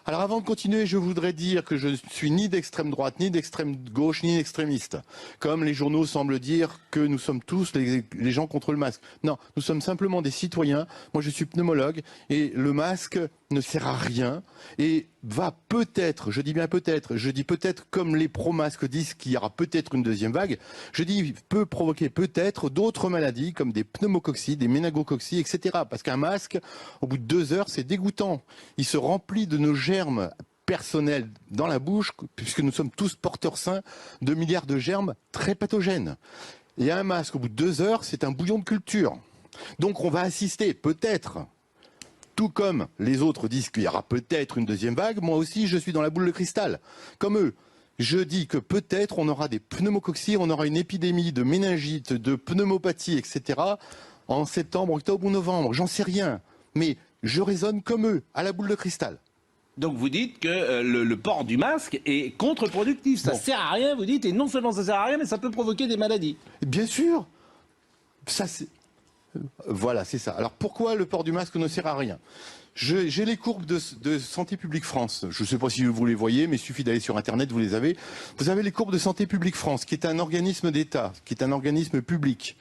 Alors avant de continuer, je voudrais dire que je ne suis ni d'extrême droite, ni d'extrême gauche, ni extrémiste. Comme les journaux semblent dire que nous sommes tous les gens contre le masque. Non, nous sommes simplement des citoyens. Moi je suis pneumologue et le masque ne sert à rien et va peut-être, je dis bien peut-être, je dis peut-être comme les pro-masques disent qu'il y aura peut-être une deuxième vague, je dis peut provoquer peut-être d'autres maladies comme des pneumococcis, des méningococcis, etc. Parce qu'un masque, au bout de 2 heures, c'est dégoûtant. Il se remplit de nos germes personnels dans la bouche, puisque nous sommes tous porteurs sains de milliards de germes très pathogènes. Et un masque, au bout de 2 heures, c'est un bouillon de culture. Donc on va assister, peut-être, tout comme les autres disent qu'il y aura peut-être une deuxième vague, moi aussi je suis dans la boule de cristal, comme eux. Je dis que peut-être on aura des pneumococcis, on aura une épidémie de méningite, de pneumopathie, etc. en septembre, octobre ou novembre, j'en sais rien. Mais je raisonne comme eux, à la boule de cristal. Donc vous dites que le port du masque est contre-productif, ça sert à rien, vous dites, et non seulement ça sert à rien, mais ça peut provoquer des maladies. Bien sûr, ça c'est... Voilà, c'est ça. Alors pourquoi le port du masque ne sert à rien? J'ai les courbes de Santé publique France. Je ne sais pas si vous les voyez, mais il suffit d'aller sur Internet, vous les avez. Vous avez les courbes de Santé publique France, qui est un organisme d'État, qui est un organisme public,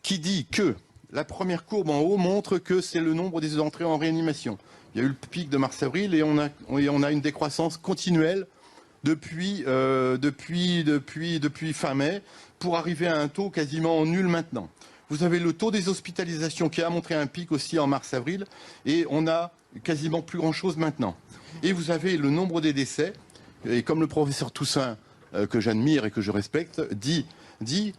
qui dit que la première courbe en haut montre que c'est le nombre des entrées en réanimation. Il y a eu le pic de mars-avril et on a une décroissance continuelle depuis fin mai pour arriver à un taux quasiment nul maintenant. Vous avez le taux des hospitalisations qui a montré un pic aussi en mars-avril et on a quasiment plus grand-chose maintenant. Et vous avez le nombre des décès, et comme le professeur Toussaint, que j'admire et que je respecte, dit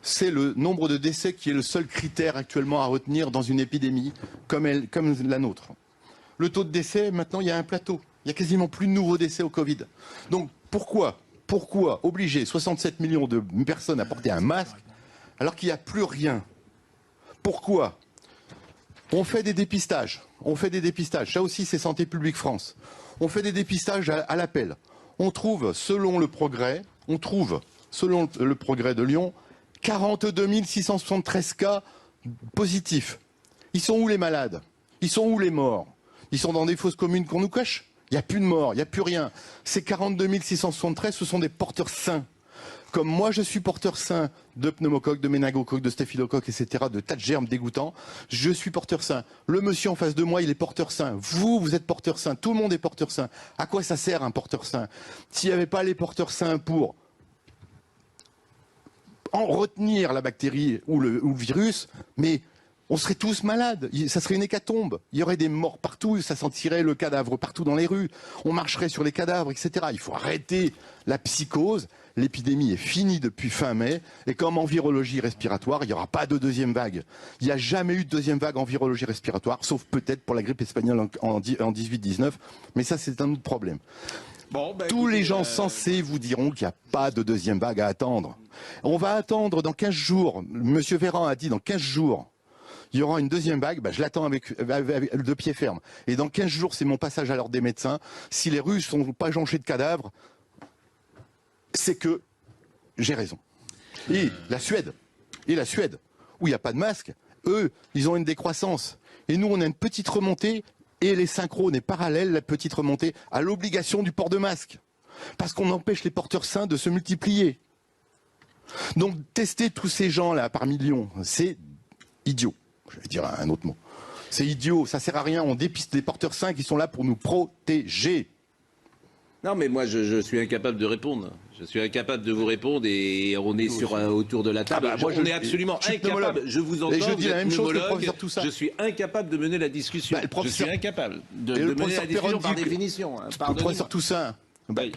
c'est le nombre de décès qui est le seul critère actuellement à retenir dans une épidémie comme la nôtre. Le taux de décès, maintenant, il y a un plateau. Il y a quasiment plus de nouveaux décès au Covid. Donc pourquoi obliger 67 millions de personnes à porter un masque alors qu'il n'y a plus rien? Pourquoi? On fait des dépistages. Ça aussi, c'est Santé publique France. On fait des dépistages à l'appel. On trouve, selon le Progrès de Lyon, 42 673 cas positifs. Ils sont où les malades? Ils sont où les morts? Ils sont dans des fausses communes qu'on nous cache? Il n'y a plus de morts, il n'y a plus rien. Ces 42 673, ce sont des porteurs sains. Comme moi, je suis porteur sain de pneumocoque, de méningocoque, de staphylocoque, etc., de tas de germes dégoûtants. Je suis porteur sain. Le monsieur en face de moi, il est porteur sain. Vous êtes porteur sain. Tout le monde est porteur sain. À quoi ça sert un porteur sain? S'il n'y avait pas les porteurs sains pour en retenir la bactérie ou le virus, mais on serait tous malades, ça serait une hécatombe. Il y aurait des morts partout, ça sentirait le cadavre partout dans les rues. On marcherait sur les cadavres, etc. Il faut arrêter la psychose. L'épidémie est finie depuis fin mai. Et comme en virologie respiratoire, il n'y aura pas de deuxième vague. Il n'y a jamais eu de deuxième vague en virologie respiratoire, sauf peut-être pour la grippe espagnole en 18-19. Mais ça, c'est un autre problème. Bon, tous les gens sensés vous diront qu'il n'y a pas de deuxième vague à attendre. On va attendre dans 15 jours. Monsieur Véran a dit dans 15 jours. Il y aura une deuxième vague, je l'attends avec de pied ferme. Et dans 15 jours, c'est mon passage à l'ordre des médecins. Si les rues ne sont pas jonchées de cadavres, c'est que j'ai raison. Et la Suède, où il n'y a pas de masque, eux, ils ont une décroissance. Et nous, on a une petite remontée, et les synchrones et parallèles, la petite remontée à l'obligation du port de masque. Parce qu'on empêche les porteurs sains de se multiplier. Donc, tester tous ces gens-là par millions, c'est idiot. Je vais dire un autre mot. C'est idiot, ça sert à rien, on dépiste des porteurs sains qui sont là pour nous protéger. Non mais moi je suis incapable de répondre. Je suis incapable de vous répondre et on est autour de la table. On est absolument incapable. Je vous entends, je dis la même chose que le professeur Toussaint. Je suis incapable de mener la discussion. Je suis incapable de mener la discussion par définition. Le professeur Toussaint, le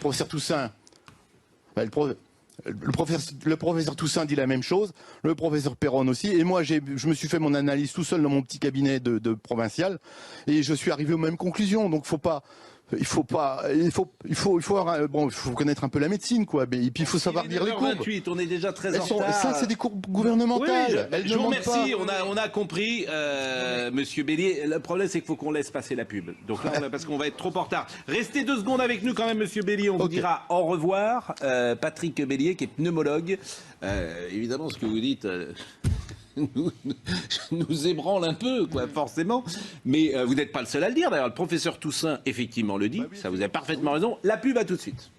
professeur Toussaint dit la même chose, le professeur Perron aussi, et moi je me suis fait mon analyse tout seul dans mon petit cabinet de provincial, et je suis arrivé aux mêmes conclusions. Donc il faut connaître un peu la médecine, quoi. Et puis il faut savoir lire les courbes. 28, on est déjà très en retard. Ça, c'est des courbes gouvernementales. Oui, je vous remercie. On a compris, Monsieur Bélier. Le problème, c'est qu'il faut qu'on laisse passer la pub. Donc là, parce qu'on va être trop en retard. Restez 2 secondes avec nous quand même, Monsieur Bélier. On vous dira au revoir. Patrick Bélier, qui est pneumologue. Évidemment, ce que vous dites. nous ébranle un peu, quoi, forcément. Mais vous n'êtes pas le seul à le dire. D'ailleurs, le professeur Toussaint, effectivement, le dit. Ça, vous avez parfaitement raison. La pub, à tout de suite.